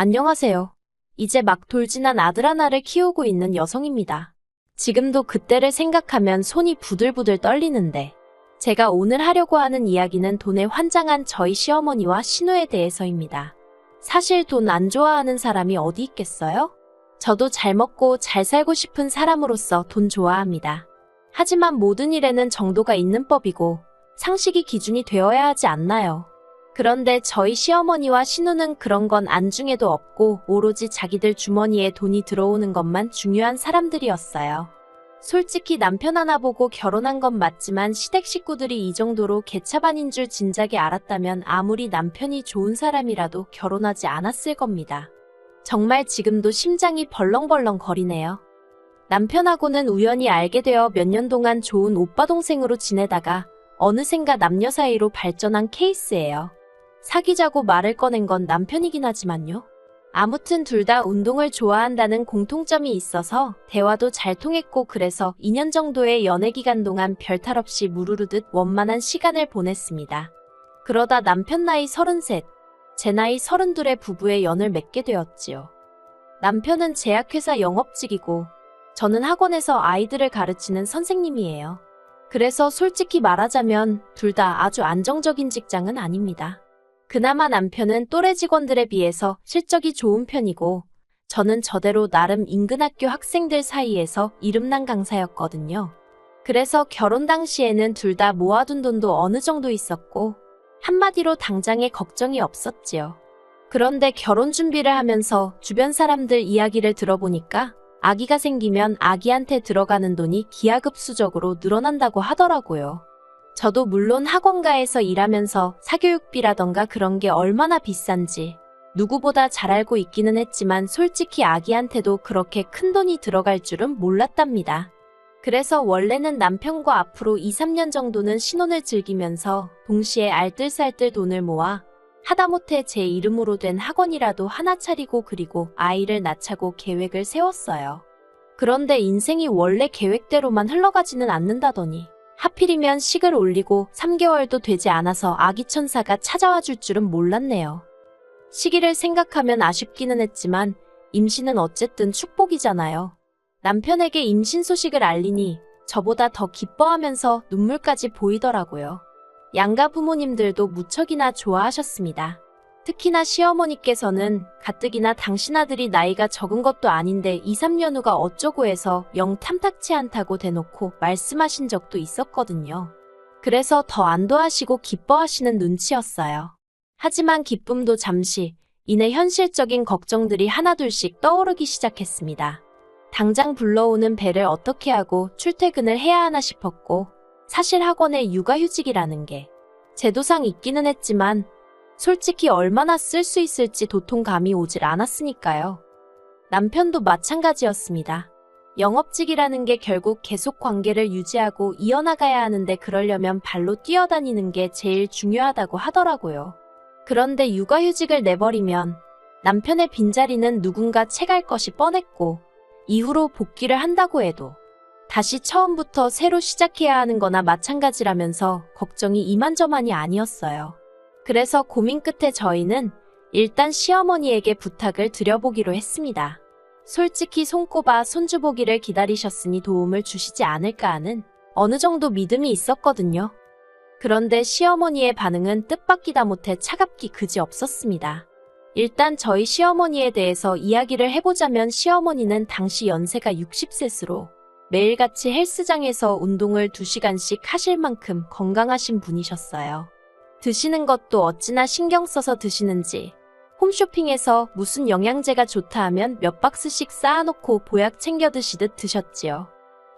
안녕하세요. 이제 막 돌진한 아들 하나를 키우고 있는 여성입니다. 지금도 그때를 생각하면 손이 부들부들 떨리는데, 제가 오늘 하려고 하는 이야기는 돈에 환장한 저희 시어머니와 신우에 대해서입니다. 사실 돈 안 좋아하는 사람이 어디 있겠어요? 저도 잘 먹고 잘 살고 싶은 사람으로서 돈 좋아합니다. 하지만 모든 일에는 정도가 있는 법이고 상식이 기준이 되어야 하지 않나요? 그런데 저희 시어머니와 신우는 그런 건 안중에도 없고 오로지 자기들 주머니에 돈이 들어오는 것만 중요한 사람들이었어요. 솔직히 남편 하나 보고 결혼한 건 맞지만 시댁 식구들이 이 정도로 개차반인 줄 진작에 알았다면 아무리 남편이 좋은 사람이라도 결혼하지 않았을 겁니다. 정말 지금도 심장이 벌렁벌렁 거리네요. 남편하고는 우연히 알게 되어 몇 년 동안 좋은 오빠 동생으로 지내다가 어느샌가 남녀 사이로 발전한 케이스예요. 사귀자고 말을 꺼낸 건 남편이긴 하지만요. 아무튼 둘 다 운동을 좋아한다는 공통점이 있어서 대화도 잘 통했고 그래서 2년 정도의 연애 기간 동안 별탈 없이 무르르듯 원만한 시간을 보냈습니다. 그러다 남편 나이 33, 제 나이 32의 부부의 연을 맺게 되었지요. 남편은 제약회사 영업직이고 저는 학원에서 아이들을 가르치는 선생님이에요. 그래서 솔직히 말하자면 둘 다 아주 안정적인 직장은 아닙니다. 그나마 남편은 또래 직원들에 비해서 실적이 좋은 편이고 저는 저대로 나름 인근 학교 학생들 사이에서 이름난 강사였거든요. 그래서 결혼 당시에는 둘 다 모아둔 돈도 어느 정도 있었고 한마디로 당장에 걱정이 없었지요. 그런데 결혼 준비를 하면서 주변 사람들 이야기를 들어보니까 아기가 생기면 아기한테 들어가는 돈이 기하급수적으로 늘어난다고 하더라고요. 저도 물론 학원가에서 일하면서 사교육비라던가 그런 게 얼마나 비싼지 누구보다 잘 알고 있기는 했지만 솔직히 아기한테도 그렇게 큰 돈이 들어갈 줄은 몰랐답니다. 그래서 원래는 남편과 앞으로 2, 3년 정도는 신혼을 즐기면서 동시에 알뜰살뜰 돈을 모아 하다못해 제 이름으로 된 학원이라도 하나 차리고 그리고 아이를 낳자고 계획을 세웠어요. 그런데 인생이 원래 계획대로만 흘러가지는 않는다더니 하필이면 식을 올리고 3개월도 되지 않아서 아기 천사가 찾아와 줄 줄은 몰랐네요. 시기를 생각하면 아쉽기는 했지만 임신은 어쨌든 축복이잖아요. 남편에게 임신 소식을 알리니 저보다 더 기뻐하면서 눈물까지 보이더라고요. 양가 부모님들도 무척이나 좋아하셨습니다. 특히나 시어머니께서는 가뜩이나 당신 아들이 나이가 적은 것도 아닌데 2, 3년 후가 어쩌고 해서 영 탐탁치 않다고 대놓고 말씀하신 적도 있었거든요. 그래서 더 안도하시고 기뻐하시는 눈치였어요. 하지만 기쁨도 잠시, 이내 현실적인 걱정들이 하나둘씩 떠오르기 시작했습니다. 당장 불러오는 배를 어떻게 하고 출퇴근을 해야 하나 싶었고 사실 학원에 육아휴직이라는 게 제도상 있기는 했지만 솔직히 얼마나 쓸 수 있을지 도통 감이 오질 않았으니까요. 남편도 마찬가지였습니다. 영업직이라는 게 결국 계속 관계를 유지하고 이어나가야 하는데 그러려면 발로 뛰어다니는 게 제일 중요하다고 하더라고요. 그런데 육아휴직을 내버리면 남편의 빈자리는 누군가 채갈 것이 뻔했고 이후로 복귀를 한다고 해도 다시 처음부터 새로 시작해야 하는 거나 마찬가지라면서 걱정이 이만저만이 아니었어요. 그래서 고민 끝에 저희는 일단 시어머니에게 부탁을 드려보기로 했습니다. 솔직히 손꼽아 손주 보기를 기다리셨으니 도움을 주시지 않을까 하는 어느 정도 믿음이 있었거든요. 그런데 시어머니의 반응은 뜻밖이다 못해 차갑기 그지없었습니다. 일단 저희 시어머니에 대해서 이야기를 해보자면 시어머니는 당시 연세가 60세스로 매일같이 헬스장에서 운동을 2시간씩 하실 만큼 건강하신 분이셨어요. 드시는 것도 어찌나 신경 써서 드시는지 홈쇼핑에서 무슨 영양제가 좋다 하면 몇 박스씩 쌓아놓고 보약 챙겨 드시듯 드셨지요.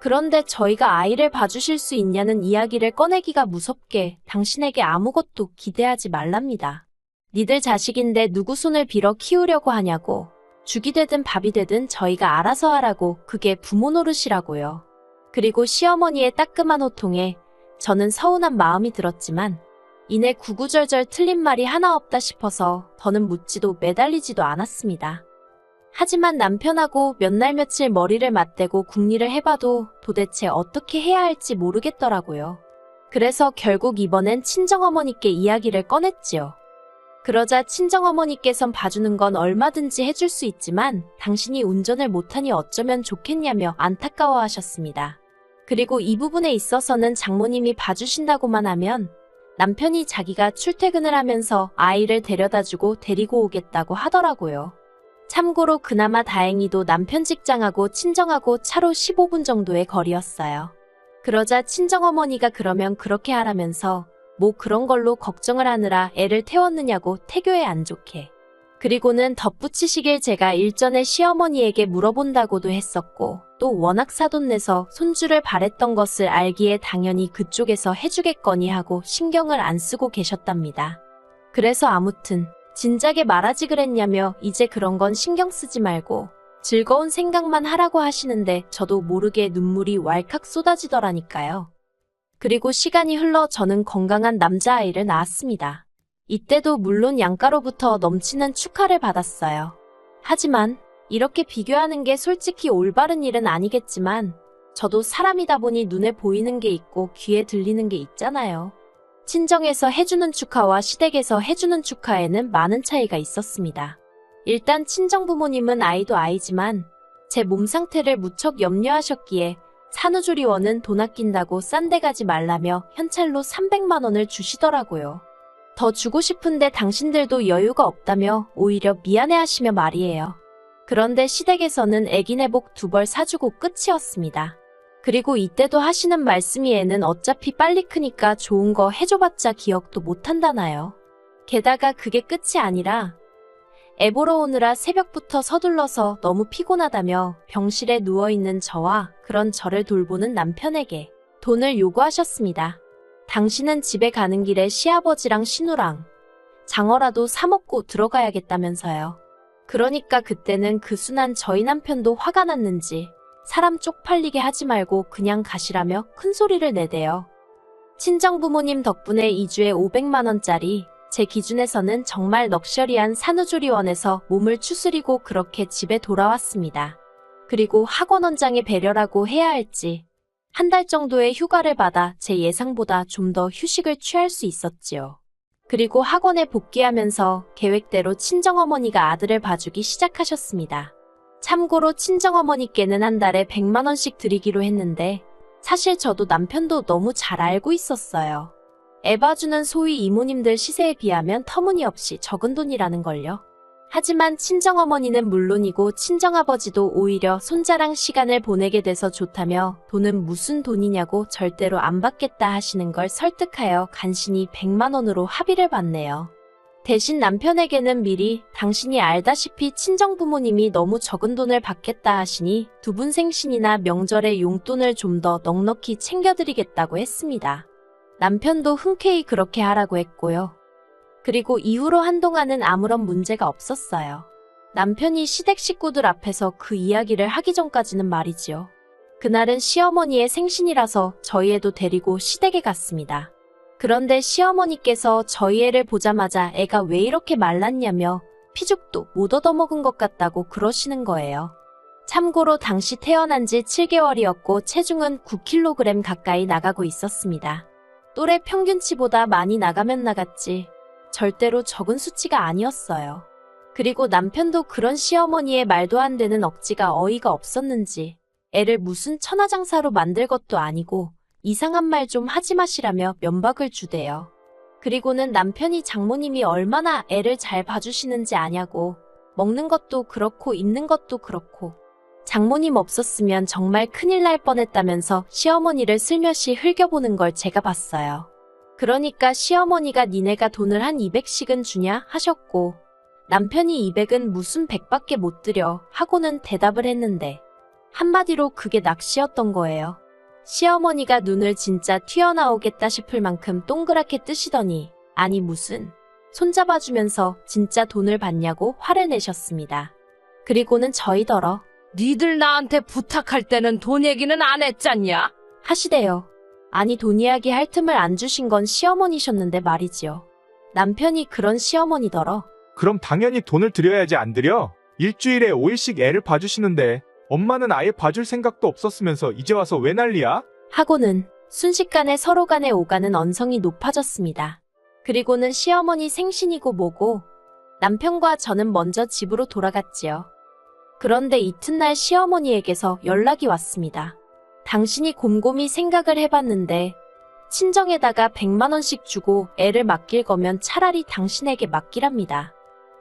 그런데 저희가 아이를 봐주실 수 있냐는 이야기를 꺼내기가 무섭게 당신에게 아무것도 기대하지 말랍니다. 니들 자식인데 누구 손을 빌어 키우려고 하냐고. 죽이 되든 밥이 되든 저희가 알아서 하라고. 그게 부모 노릇이라고요. 그리고 시어머니의 따끔한 호통에 저는 서운한 마음이 들었지만 이내 구구절절 틀린 말이 하나 없다 싶어서 더는 묻지도 매달리지도 않았습니다. 하지만 남편하고 몇 날 며칠 머리를 맞대고 궁리를 해봐도 도대체 어떻게 해야 할지 모르겠더라고요. 그래서 결국 이번엔 친정어머니께 이야기를 꺼냈지요. 그러자 친정어머니께선 봐주는 건 얼마든지 해줄 수 있지만 당신이 운전을 못하니 어쩌면 좋겠냐며 안타까워하셨습니다. 그리고 이 부분에 있어서는 장모님이 봐주신다고만 하면 남편이 자기가 출퇴근을 하면서 아이를 데려다주고 데리고 오겠다고 하더라고요. 참고로 그나마 다행히도 남편 직장하고 친정하고 차로 15분 정도의 거리였어요. 그러자 친정어머니가 그러면 그렇게 하라면서 뭐 그런 걸로 걱정을 하느라 애를 태웠느냐고 태교에 안 좋게. 그리고는 덧붙이시길 제가 일전에 시어머니에게 물어본다고도 했었고 또 워낙 사돈내서 손주를 바랬던 것을 알기에 당연히 그쪽에서 해주겠거니 하고 신경을 안 쓰고 계셨답니다. 그래서 아무튼 진작에 말하지 그랬냐며 이제 그런 건 신경 쓰지 말고 즐거운 생각만 하라고 하시는데 저도 모르게 눈물이 왈칵 쏟아지더라니까요. 그리고 시간이 흘러 저는 건강한 남자아이를 낳았습니다. 이때도 물론 양가로부터 넘치는 축하를 받았어요. 하지만 이렇게 비교하는 게 솔직히 올바른 일은 아니겠지만 저도 사람이다 보니 눈에 보이는 게 있고 귀에 들리는 게 있잖아요. 친정에서 해주는 축하와 시댁에서 해주는 축하에는 많은 차이가 있었습니다. 일단 친정부모님은 아이도 아이지만 제 몸 상태를 무척 염려하셨기에 산후조리원은 돈 아낀다고 싼 데 가지 말라며 현찰로 300만 원을 주시더라고요. 더 주고 싶은데 당신들도 여유가 없다며 오히려 미안해하시며 말이에요. 그런데 시댁에서는 애기 내복 2벌 사주고 끝이었습니다. 그리고 이때도 하시는 말씀이 애는 어차피 빨리 크니까 좋은 거 해줘봤자 기억도 못한다나요. 게다가 그게 끝이 아니라 애 보러 오느라 새벽부터 서둘러서 너무 피곤하다며 병실에 누워있는 저와 그런 저를 돌보는 남편에게 돈을 요구하셨습니다. 당신은 집에 가는 길에 시아버지랑 신우랑 장어라도 사 먹고 들어가야겠다면서요. 그러니까 그때는 그 순한 저희 남편도 화가 났는지 사람 쪽팔리게 하지 말고 그냥 가시라며 큰 소리를 내대요. 친정부모님 덕분에 2주에 500만 원짜리 제 기준에서는 정말 럭셔리한 산후조리원에서 몸을 추스리고 그렇게 집에 돌아왔습니다. 그리고 학원 원장의 배려라고 해야 할지 한 달 정도의 휴가를 받아 제 예상보다 좀 더 휴식을 취할 수 있었지요. 그리고 학원에 복귀하면서 계획대로 친정어머니가 아들을 봐주기 시작하셨습니다. 참고로 친정어머니께는 한 달에 100만 원씩 드리기로 했는데 사실 저도 남편도 너무 잘 알고 있었어요. 애 봐주는 소위 이모님들 시세에 비하면 터무니없이 적은 돈이라는 걸요. 하지만 친정어머니는 물론이고 친정아버지도 오히려 손자랑 시간을 보내게 돼서 좋다며 돈은 무슨 돈이냐고 절대로 안 받겠다 하시는 걸 설득하여 간신히 100만 원으로 합의를 봤네요. 대신 남편에게는 미리 당신이 알다시피 친정부모님이 너무 적은 돈을 받겠다 하시니 두 분 생신이나 명절에 용돈을 좀 더 넉넉히 챙겨드리겠다고 했습니다. 남편도 흔쾌히 그렇게 하라고 했고요. 그리고 이후로 한동안은 아무런 문제가 없었어요. 남편이 시댁 식구들 앞에서 그 이야기를 하기 전까지는 말이지요. 그날은 시어머니의 생신이라서 저희 애도 데리고 시댁에 갔습니다. 그런데 시어머니께서 저희 애를 보자마자 애가 왜 이렇게 말랐냐며 피죽도 못 얻어먹은 것 같다고 그러시는 거예요. 참고로 당시 태어난 지 7개월이었고 체중은 9kg 가까이 나가고 있었습니다. 또래 평균치보다 많이 나가면 나갔지 절대로 적은 수치가 아니었어요. 그리고 남편도 그런 시어머니의 말도 안 되는 억지가 어이가 없었는지 애를 무슨 천하장사로 만들 것도 아니고 이상한 말 좀 하지 마시라며 면박을 주대요. 그리고는 남편이 장모님이 얼마나 애를 잘 봐주시는지 아냐고 먹는 것도 그렇고 입는 것도 그렇고 장모님 없었으면 정말 큰일 날 뻔했다면서 시어머니를 슬며시 흘겨보는 걸 제가 봤어요. 그러니까 시어머니가 니네가 돈을 한 200씩은 주냐 하셨고 남편이 200은 무슨 100밖에 못 드려 하고는 대답을 했는데 한마디로 그게 낚시였던 거예요. 시어머니가 눈을 진짜 튀어나오겠다 싶을 만큼 동그랗게 뜨시더니 아니 무슨 손잡아주면서 진짜 돈을 받냐고 화를 내셨습니다. 그리고는 저희더러 니들 나한테 부탁할 때는 돈 얘기는 안 했잖냐? 하시대요. 아니 돈 이야기 할 틈을 안 주신 건 시어머니셨는데 말이지요. 남편이 그런 시어머니더러 그럼 당연히 돈을 드려야지 안 드려? 일주일에 5일씩 애를 봐주시는데 엄마는 아예 봐줄 생각도 없었으면서 이제 와서 왜 난리야? 하고는 순식간에 서로 간의 오가는 언성이 높아졌습니다. 그리고는 시어머니 생신이고 뭐고 남편과 저는 먼저 집으로 돌아갔지요. 그런데 이튿날 시어머니에게서 연락이 왔습니다. 당신이 곰곰이 생각을 해봤는데 친정에다가 100만 원씩 주고 애를 맡길 거면 차라리 당신에게 맡기랍니다.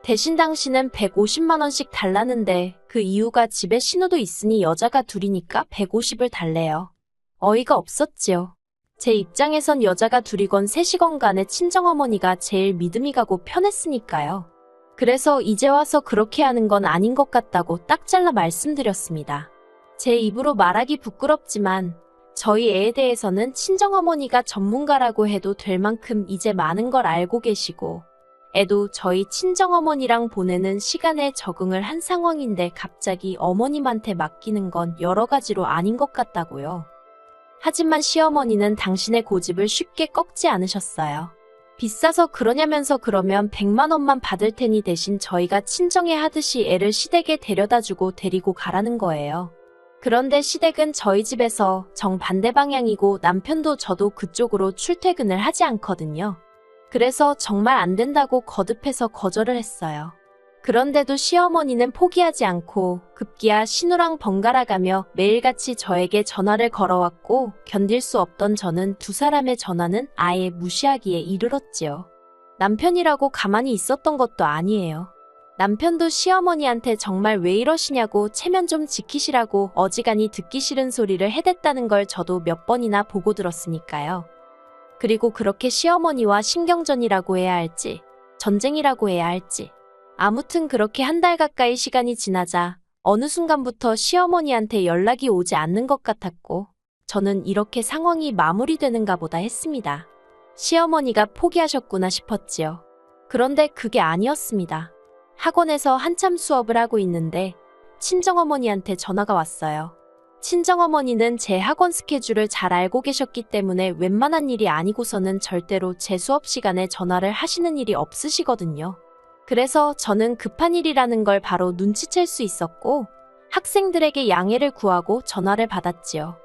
대신 당신은 150만 원씩 달라는데 그 이유가 집에 신우도 있으니 여자가 둘이니까 150을 달래요. 어이가 없었지요. 제 입장에선 여자가 둘이건 셋이건 간에 친정어머니가 제일 믿음이 가고 편했으니까요. 그래서 이제 와서 그렇게 하는 건 아닌 것 같다고 딱 잘라 말씀드렸습니다. 제 입으로 말하기 부끄럽지만 저희 애에 대해서는 친정어머니가 전문가라고 해도 될 만큼 이제 많은 걸 알고 계시고 애도 저희 친정어머니랑 보내는 시간에 적응을 한 상황인데 갑자기 어머님한테 맡기는 건 여러 가지로 아닌 것 같다고요. 하지만 시어머니는 당신의 고집을 쉽게 꺾지 않으셨어요. 비싸서 그러냐면서 그러면 100만 원만 받을 테니 대신 저희가 친정에 하듯이 애를 시댁에 데려다주고 데리고 가라는 거예요. 그런데 시댁은 저희 집에서 정반대 방향이고 남편도 저도 그쪽으로 출퇴근을 하지 않거든요. 그래서 정말 안 된다고 거듭해서 거절을 했어요. 그런데도 시어머니는 포기하지 않고 급기야 신우랑 번갈아 가며 매일같이 저에게 전화를 걸어왔고 견딜 수 없던 저는 두 사람의 전화는 아예 무시하기에 이르렀지요. 남편이라고 가만히 있었던 것도 아니에요. 남편도 시어머니한테 정말 왜 이러시냐고 체면 좀 지키시라고 어지간히 듣기 싫은 소리를 해댔다는 걸 저도 몇 번이나 보고 들었으니까요. 그리고 그렇게 시어머니와 신경전이라고 해야 할지 전쟁이라고 해야 할지 아무튼 그렇게 한 달 가까이 시간이 지나자 어느 순간부터 시어머니한테 연락이 오지 않는 것 같았고 저는 이렇게 상황이 마무리되는가 보다 했습니다. 시어머니가 포기하셨구나 싶었지요. 그런데 그게 아니었습니다. 학원에서 한참 수업을 하고 있는데 친정어머니한테 전화가 왔어요. 친정어머니는 제 학원 스케줄을 잘 알고 계셨기 때문에 웬만한 일이 아니고서는 절대로 제 수업 시간에 전화를 하시는 일이 없으시거든요. 그래서 저는 급한 일이라는 걸 바로 눈치챌 수 있었고 학생들에게 양해를 구하고 전화를 받았지요.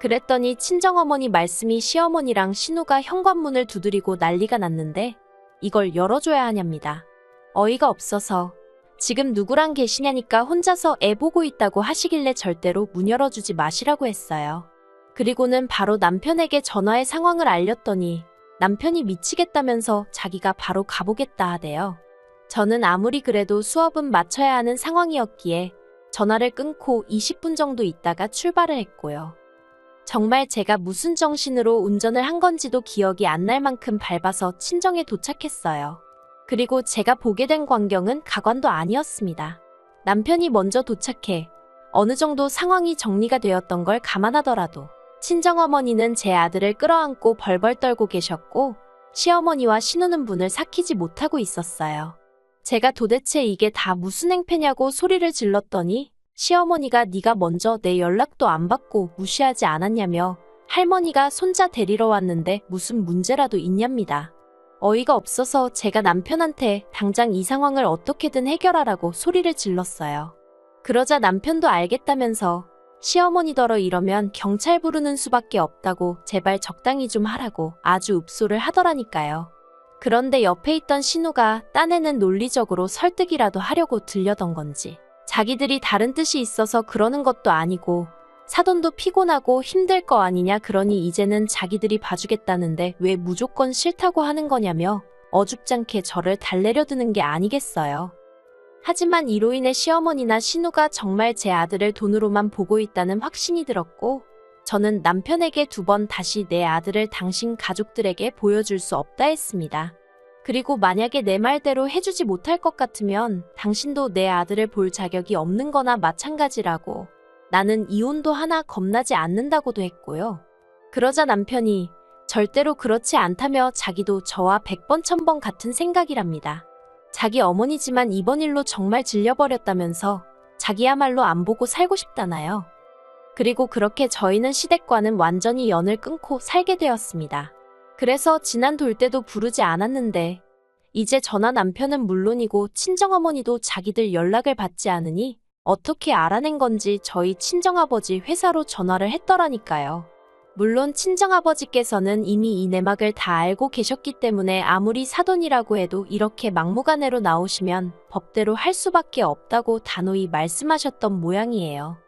그랬더니 친정어머니 말씀이 시어머니랑 신우가 현관문을 두드리고 난리가 났는데 이걸 열어줘야 하냐입니다. 어이가 없어서 지금 누구랑 계시냐니까 혼자서 애 보고 있다고 하시길래 절대로 문 열어주지 마시라고 했어요. 그리고는 바로 남편에게 전화의 상황을 알렸더니 남편이 미치겠다면서 자기가 바로 가보겠다 하대요. 저는 아무리 그래도 수업은 마쳐야 하는 상황이었기에 전화를 끊고 20분 정도 있다가 출발을 했고요. 정말 제가 무슨 정신으로 운전을 한 건지도 기억이 안 날 만큼 밟아서 친정에 도착했어요. 그리고 제가 보게 된 광경은 가관도 아니었습니다. 남편이 먼저 도착해 어느 정도 상황이 정리가 되었던 걸 감안하더라도 친정어머니는 제 아들을 끌어안고 벌벌 떨고 계셨고 시어머니와 신우는 문을 삭히지 못하고 있었어요. 제가 도대체 이게 다 무슨 행패냐고 소리를 질렀더니 시어머니가 네가 먼저 내 연락도 안 받고 무시하지 않았냐며 할머니가 손자 데리러 왔는데 무슨 문제라도 있냐입니다. 어이가 없어서 제가 남편한테 당장 이 상황을 어떻게든 해결하라고 소리를 질렀어요. 그러자 남편도 알겠다면서 시어머니더러 이러면 경찰 부르는 수밖에 없다고 제발 적당히 좀 하라고 아주 읍소를 하더라니까요. 그런데 옆에 있던 신우가 딴에는 논리적으로 설득이라도 하려고 들려던 건지 자기들이 다른 뜻이 있어서 그러는 것도 아니고 사돈도 피곤하고 힘들 거 아니냐 그러니 이제는 자기들이 봐주겠다는데 왜 무조건 싫다고 하는 거냐며 어줍잖게 저를 달래려 드는 게 아니겠어요. 하지만 이로 인해 시어머니나 신우가 정말 제 아들을 돈으로만 보고 있다는 확신이 들었고 저는 남편에게 2번 다시 내 아들을 당신 가족들에게 보여줄 수 없다 했습니다. 그리고 만약에 내 말대로 해주지 못할 것 같으면 당신도 내 아들을 볼 자격이 없는 거나 마찬가지라고 나는 이혼도 하나 겁나지 않는다고도 했고요. 그러자 남편이 절대로 그렇지 않다며 자기도 저와 100번 1000번 같은 생각이랍니다. 자기 어머니지만 이번 일로 정말 질려버렸다면서 자기야말로 안 보고 살고 싶다나요. 그리고 그렇게 저희는 시댁과는 완전히 연을 끊고 살게 되었습니다. 그래서 지난 돌 때도 부르지 않았는데 이제 저나 남편은 물론이고 친정어머니도 자기들 연락을 받지 않으니 어떻게 알아낸 건지 저희 친정아버지 회사로 전화를 했더라니까요. 물론 친정아버지께서는 이미 이 내막을 다 알고 계셨기 때문에 아무리 사돈이라고 해도 이렇게 막무가내로 나오시면 법대로 할 수밖에 없다고 단호히 말씀하셨던 모양이에요.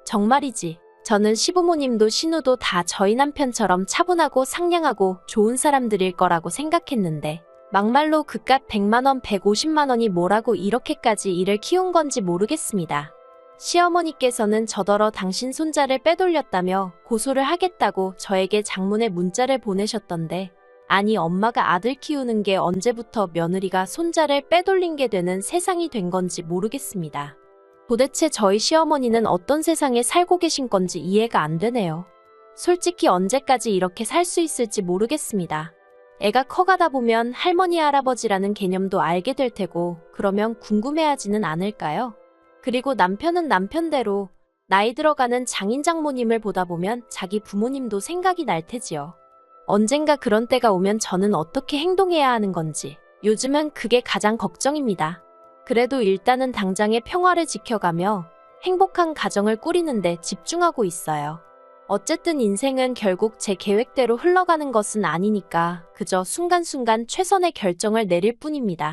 정말이지. 저는 시부모님도 신우도 다 저희 남편처럼 차분하고 상냥하고 좋은 사람들일 거라고 생각했는데 막말로 그깟 100만원, 150만원이 뭐라고 이렇게까지 이를 키운 건지 모르겠습니다. 시어머니께서는 저더러 당신 손자를 빼돌렸다며 고소를 하겠다고 저에게 장문의 문자를 보내셨던데, 아니 엄마가 아들 키우는 게 언제부터 며느리가 손자를 빼돌린 게 되는 세상이 된 건지 모르겠습니다. 도대체 저희 시어머니는 어떤 세상에 살고 계신 건지 이해가 안 되네요. 솔직히 언제까지 이렇게 살 수 있을지 모르겠습니다. 애가 커가다 보면 할머니 할아버지라는 개념도 알게 될 테고 그러면 궁금해하지는 않을까요? 그리고 남편은 남편대로 나이 들어가는 장인 장모님을 보다 보면 자기 부모님도 생각이 날 테지요. 언젠가 그런 때가 오면 저는 어떻게 행동해야 하는 건지 요즘은 그게 가장 걱정입니다. 그래도 일단은 당장의 평화를 지켜가며 행복한 가정을 꾸리는데 집중하고 있어요. 어쨌든 인생은 결국 제 계획대로 흘러가는 것은 아니니까 그저 순간순간 최선의 결정을 내릴 뿐입니다.